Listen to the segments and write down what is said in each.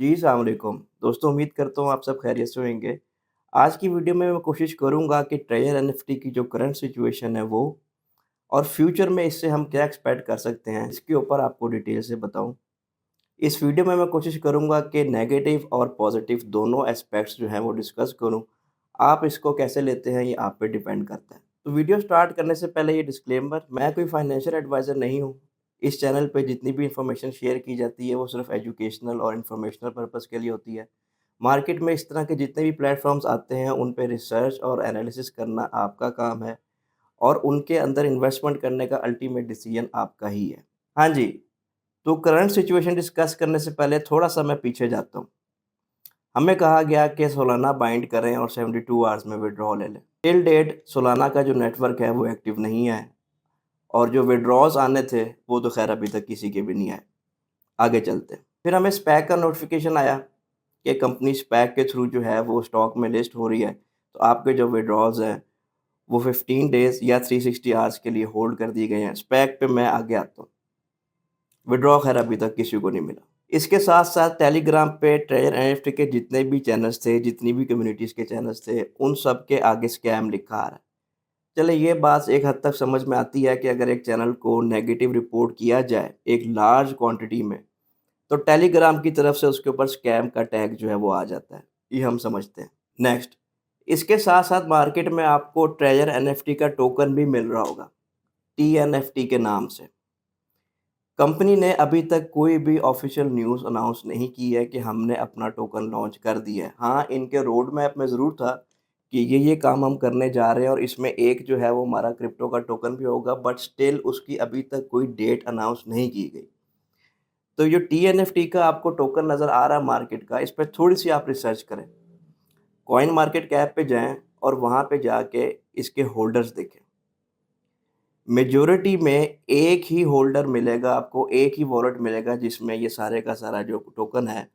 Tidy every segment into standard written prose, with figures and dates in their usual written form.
जी, अस्सलाम वालेकुम। दोस्तों उम्मीद करता हूँ आप सब खैरियत से होंगे। आज की वीडियो में मैं कोशिश करूँगा कि ट्रेजर एनएफटी की जो करंट सिचुएशन है वो और फ्यूचर में इससे हम क्या एक्सपेक्ट कर सकते हैं, इसके ऊपर आपको डिटेल से बताऊँ। इस वीडियो में मैं कोशिश करूँगा कि नेगेटिव और पॉजिटिव दोनों एस्पेक्ट्स जो हैं वो डिस्कस करूँ। आप इसको कैसे लेते हैं ये आप पे डिपेंड करता है। तो वीडियो स्टार्ट करने से पहले ये डिस्क्लेमर, मैं कोई फाइनेंशियल एडवाइज़र नहीं हूँ। इस चैनल पे जितनी भी इन्फॉर्मेशन शेयर की जाती है वो सिर्फ़ एजुकेशनल और इन्फॉर्मेशनल पर्पज़ के लिए होती है। मार्केट में इस तरह के जितने भी प्लेटफ़ॉर्म्स आते हैं उन पे रिसर्च और एनालिसिस करना आपका काम है और उनके अंदर इन्वेस्टमेंट करने का अल्टीमेट डिसीजन आपका ही है। हाँ जी, तो करंट सिचुएशन डिस्कस करने से पहले थोड़ा-सा मैं पीछे जाता हूँ। हमें कहा गया कि सोलाना बाइंड करें और 72 आवर्स में विथड्रॉ ले लें। टिल डेट सोलाना का जो नेटवर्क है वो एक्टिव नहीं है और जो विथड्रॉज़ आने थे वो तो ख़ैर अभी तक किसी के भी नहीं आए। आगे चलते हैं। फिर हमें स्पैक का नोटिफ़िकेशन आया कि कंपनी स्पैक के थ्रू जो है वो स्टॉक में लिस्ट हो रही है। तो आपके जो विथड्रॉल्स हैं वो 15 डेज़ या 360 आवर्स के लिए होल्ड कर दिए गए हैं। स्पैक पे मैं आगे आता हूँ। विथड्रॉ ख़ैर अभी तक किसी को नहीं मिला। इसके साथ-साथ टेलीग्राम पे ट्रेजर एनएफटी के जितने भी चैनल्स थे, जितनी भी कम्युनिटीज़ के चैनल्स थे, उन सब के आगे स्कैम लिखा आ रहा है। चलिए ये बात एक हद तक समझ में आती है कि अगर एक चैनल को नेगेटिव रिपोर्ट किया जाए, एक लार्ज क्वांटिटी में, तो टेलीग्राम की तरफ से उसके ऊपर स्कैम का टैग जो है वो आ जाता है। ये हम समझते हैं। नेक्स्ट, इसके साथ-साथ मार्केट में आपको ट्रेजर एनएफटी का टोकन भी मिल रहा होगा, टीएनएफटी के नाम से। कंपनी ने अभी तक कोई भी ऑफ़िशियल न्यूज़ अनाउंस नहीं की है कि हमने अपना टोकन लॉन्च कर दिया है। हाँ, इनके रोड मैप में ज़रूर था कि ये काम हम करने जा रहे हैं और इसमें एक जो है वो हमारा क्रिप्टो का टोकन भी होगा, बट स्टिल उसकी अभी तक कोई डेट अनाउंस नहीं की गई। तो ये टीएनएफटी का आपको टोकन नज़र आ रहा है मार्केट का, इस पे थोड़ी-सी आप रिसर्च करें। कॉइन मार्केट कैप पे जाएँ और वहाँ पे जाके इसके होल्डर्स देखें। मेजॉरिटी में एक ही होल्डर मिलेगा आपको, एक ही वॉलेट मिलेगा जिसमें ये सारे का सारा जो टोकन है,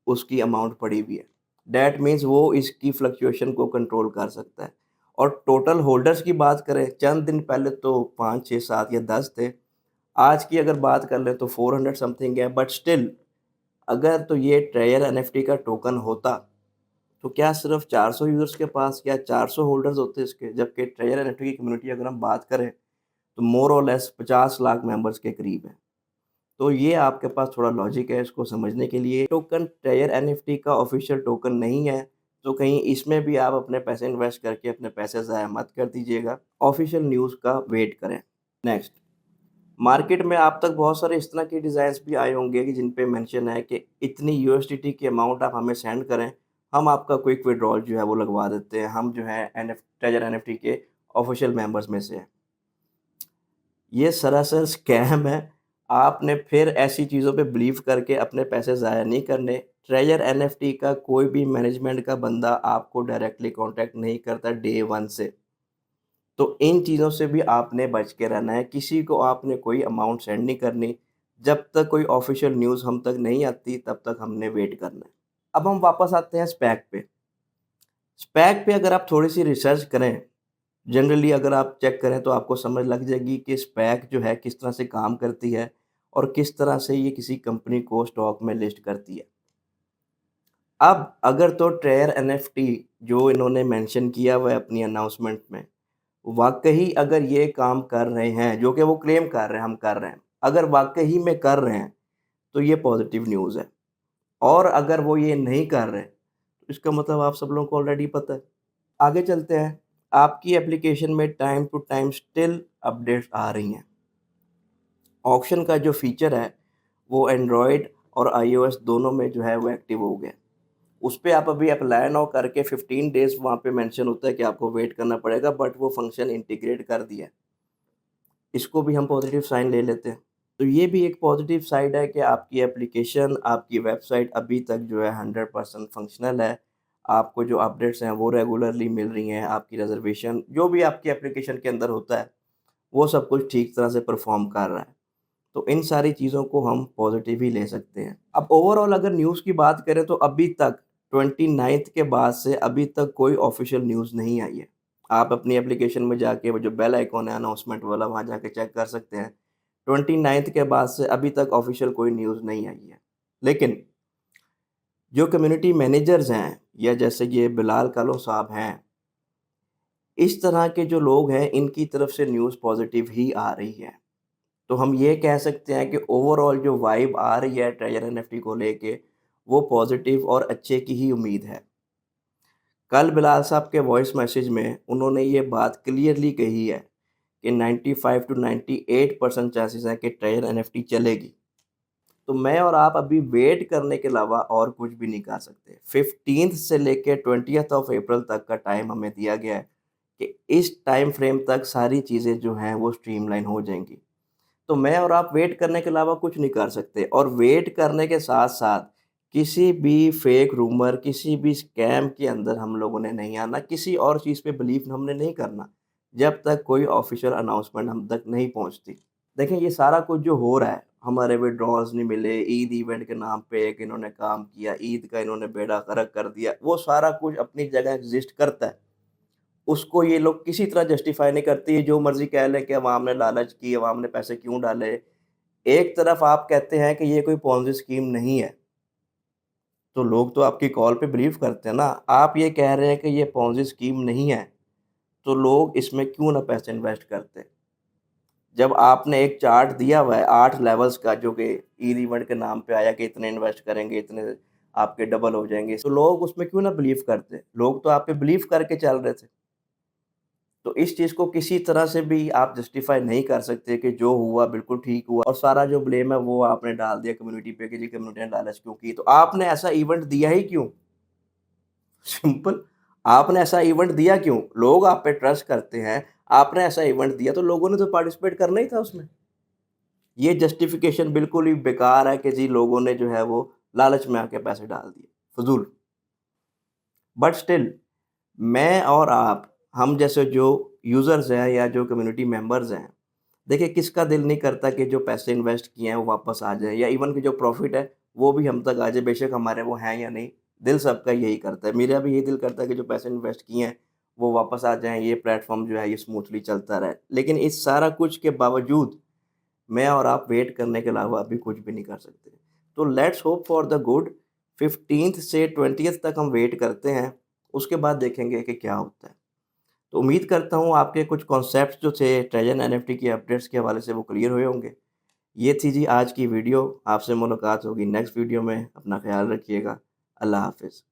उसकी अमाउंट पड़ी हुई है। दैट मीन्स वो इसकी फ्लक्चुएशन को कंट्रोल कर सकता है। और टोटल होल्डर्स की बात करें, चंद दिन पहले तो 5, 6, 7 या 10 थे। आज की अगर बात कर लें तो 400 समथिंग है, बट स्टिल अगर तो ये ट्रेजर एनएफटी का टोकन होता, तो क्या सिर्फ़ 400 यूज़र्स के पास या 400 होल्डर्स होते इसके? जबकि ट्रेजर एनएफटी की कम्युनिटी अगर हम बात करें, तो मोर और लेस 50 लाख मेंबर्स के करीब है। तो ये आपके पास थोड़ा लॉजिक है इसको समझने के लिए। टोकन ट्रेजर एनएफटी का ऑफ़िशियल टोकन नहीं है, तो कहीं इसमें भी आप अपने पैसे इन्वेस्ट करके अपने पैसे ज़ाया मत कर दीजिएगा। ऑफ़िशियल न्यूज़ का वेट करें। नेक्स्ट, मार्केट में आप तक बहुत सारे इस तरह के डिज़ाइन्स भी आए होंगे कि जिन पे मेंशन है कि इतनी यूएसडीटी की अमाउंट आप हमें सेंड करें, हम आपका क्विक विथड्रॉल जो है वो लगवा देते हैं। हम जो है ट्रेजर एनएफटी के ऑफ़िशियल मेंबर्स में से हैं। ये सरासर स्कैम है। आपने फिर ऐसी चीज़ों पे बिलीव करके अपने पैसे ज़ाया नहीं करने। ट्रेजर एनएफटी का कोई भी मैनेजमेंट का बंदा आपको डायरेक्टली कॉन्टैक्ट नहीं करता डे 1 से। तो इन चीज़ों से भी आपने बच के रहना है। किसी को आपने कोई अमाउंट सेंड नहीं करनी। जब तक कोई ऑफ़िशियल न्यूज़ हम तक नहीं आती तब तक हमने वेट करना है। अब हम वापस आते हैं स्पैक पे। स्पैक पे अगर आप थोड़ी-सी रिसर्च करें, जनरली अगर आप चेक करें तो आपको समझ लग जाएगी कि स्पैक जो है किस तरह से काम करती है और किस तरह से ये किसी कंपनी को स्टॉक में लिस्ट करती है। अब अगर तो ट्रेयर एनएफटी जो इन्होंने मेंशन किया हुआ है अपनी अनाउंसमेंट में, वाक़ई अगर ये काम कर रहे हैं, जो कि वो क्लेम कर रहे हैं हम कर रहे हैं, अगर वाक़ई में कर रहे हैं, तो ये पॉज़िटिव न्यूज़ है। और अगर वो ये नहीं कर रहे, तो इसका मतलब आप सब लोगों को ऑलरेडी पता है। आगे चलते हैं, आपकी एप्लीकेशन में time to time still updates आ रही हैं। ऑक्शन का जो फीचर है, वो एंड्रॉयड और आईओएस दोनों में जो है वो एक्टिव हो गया। उस पे आप अभी अप्लाई नाउ करके 15 डेज़ वहाँ पे मेंशन होता है कि आपको वेट करना पड़ेगा, बट वो फंक्शन इंटीग्रेट कर दिया है। इसको भी हम पॉजिटिव साइन ले लेते हैं। तो ये भी एक पॉजिटिव साइड है कि आपकी एप्लीकेशन, आपकी वेबसाइट अभी तक जो है 100% फंक्शनल है। आपको जो अपडेट्स हैं वो रेगुलरली मिल रही हैं, आपकी रिज़र्वेशन जो भी आपकी एप्लीकेशन के अंदर होता है, वो सब कुछ ठीक तरह से परफ़ॉर्म कर रहा है। तो इन सारी चीज़ों को हम पॉज़िटिव ही ले सकते हैं। अब ओवरऑल अगर न्यूज़ की बात करें तो अभी तक 29th के बाद से अभी तक कोई ऑफ़िशियल न्यूज़ नहीं आई है। आप अपनी एप्लीकेशन में जाके वो जो बेल आइकॉन है अनाउंसमेंट वाला वहाँ जाके चेक कर सकते हैं। 29th के बाद से अभी तक ऑफ़िशियल कोई न्यूज़ नहीं आई है। लेकिन जो कम्युनिटी मैनेजर्स हैं या जैसे ये बिलाल कालो साहब हैं, इस तरह के जो लोग हैं इनकी तरफ से न्यूज़ पॉज़िटिव ही आ रही है। तो हम ये कह सकते हैं कि ओवरऑल जो वाइब आ रही है ट्रेजर एनएफटी को लेके, वो पॉज़िटिव और अच्छे की ही उम्मीद है। कल बिलाल साहब के वॉइस मैसेज में उन्होंने ये बात क्लियरली कही है कि 95 टू 98% चांसेस हैं कि ट्रेजर एनएफटी चलेगी। तो मैं और आप अभी वेट करने के अलावा और कुछ भी नहीं कर सकते। 15th से लेके 20th ऑफ अप्रैल तक का टाइम हमें दिया गया है कि इस टाइम फ्रेम तक सारी चीज़ें जो हैं वो स्ट्रीमलाइन हो जाएँगी। तो मैं और आप वेट करने के अलावा कुछ नहीं कर सकते और वेट करने के साथ-साथ किसी भी फेक रूमर, किसी भी स्कैम के अंदर हम लोगों ने नहीं आना, किसी और चीज़ पे बिलीव हमने नहीं करना, जब तक कोई ऑफ़िशियल अनाउंसमेंट हम तक नहीं पहुँचती। देखें ये सारा कुछ जो हो रहा है, हमारे विथड्रॉल्स नहीं मिले, ईद इवेंट के नाम पे एक इन्होंने काम किया, ईद का इन्होंने बेड़ा गर्क कर दिया, वो सारा कुछ अपनी जगह एग्ज़िस्ट करता है। उसको ये लोग किसी तरह जस्टिफ़ाई नहीं करते, ये जो मर्ज़ी कह लें कि अवाम ने लालच की, अवाम ने पैसे क्यों डाले। एक तरफ आप कहते हैं कि ये कोई पोंज़ी स्कीम नहीं है, तो लोग तो आपकी कॉल पे बिलीव करते हैं ना। आप ये कह रहे हैं कि ये पोंज़ी स्कीम नहीं है, तो लोग इसमें क्यों ना पैसे इन्वेस्ट करते। जब आपने एक चार्ट दिया हुआ है 8 लेवल्स का जो कि ईद इवेंट के नाम पे आया कि इतने इन्वेस्ट करेंगे, इतने आपके डबल हो जाएँगे, तो लोग उसमें क्यों ना बिलीव करते। लोग तो आप पे बिलीव करके चल रहे थे। तो इस चीज़ को किसी तरह से भी आप जस्टिफ़ाई नहीं कर सकते कि जो हुआ बिल्कुल ठीक हुआ और सारा जो ब्लेम है वो आपने डाल दिया कम्युनिटी पे कि जी कम्युनिटी ने लालच क्यों की। तो आपने ऐसा इवेंट दिया ही क्यों? सिंपल आपने ऐसा इवेंट दिया क्यों? लोग आप पे ट्रस्ट करते हैं, आपने ऐसा इवेंट दिया तो लोगों ने तो पार्टिसिपेट करना ही था उसमें। ये जस्टिफ़िकेशन बिल्कुल ही बेकार है कि जी लोगों ने जो है वो लालच में आके पैसे डाल दिए, फ़िज़ूल। बट स्टिल मैं और आप, हम जैसे जो यूज़र्स हैं या जो कम्युनिटी मेंबर्स हैं, देखिए किसका दिल नहीं करता कि जो पैसे इन्वेस्ट किए हैं वो वापस आ जाए या इवन कि जो प्रॉफ़िट है वो भी हम तक आ जाए, बेशक हमारे वो हैं या नहीं, दिल सबका यही करता है। मेरा भी यही दिल करता है कि जो पैसे इन्वेस्ट किए हैं वो वापस आ जाएँ, ये प्लेटफ़ॉर्म जो है ये स्मूथली चलता रहे। लेकिन इस सारा कुछ के बावजूद मैं और आप वेट करने के अलावा अभी कुछ भी नहीं कर सकते। तो let's hope for the good 15th से 20th तक हम वेट करते हैं, उसके बाद देखेंगे कि क्या होता है। तो उम्मीद करता हूँ आपके कुछ कॉन्सेप्ट्स जो थे ट्रेजर एनएफटी की अपडेट्स के हवाले से वो क्लियर हुए होंगे। ये थी जी आज की वीडियो, आपसे मुलाकात होगी नेक्स्ट वीडियो में, अपना ख़्याल रखिएगा। अल्लाह हाफ़िज़।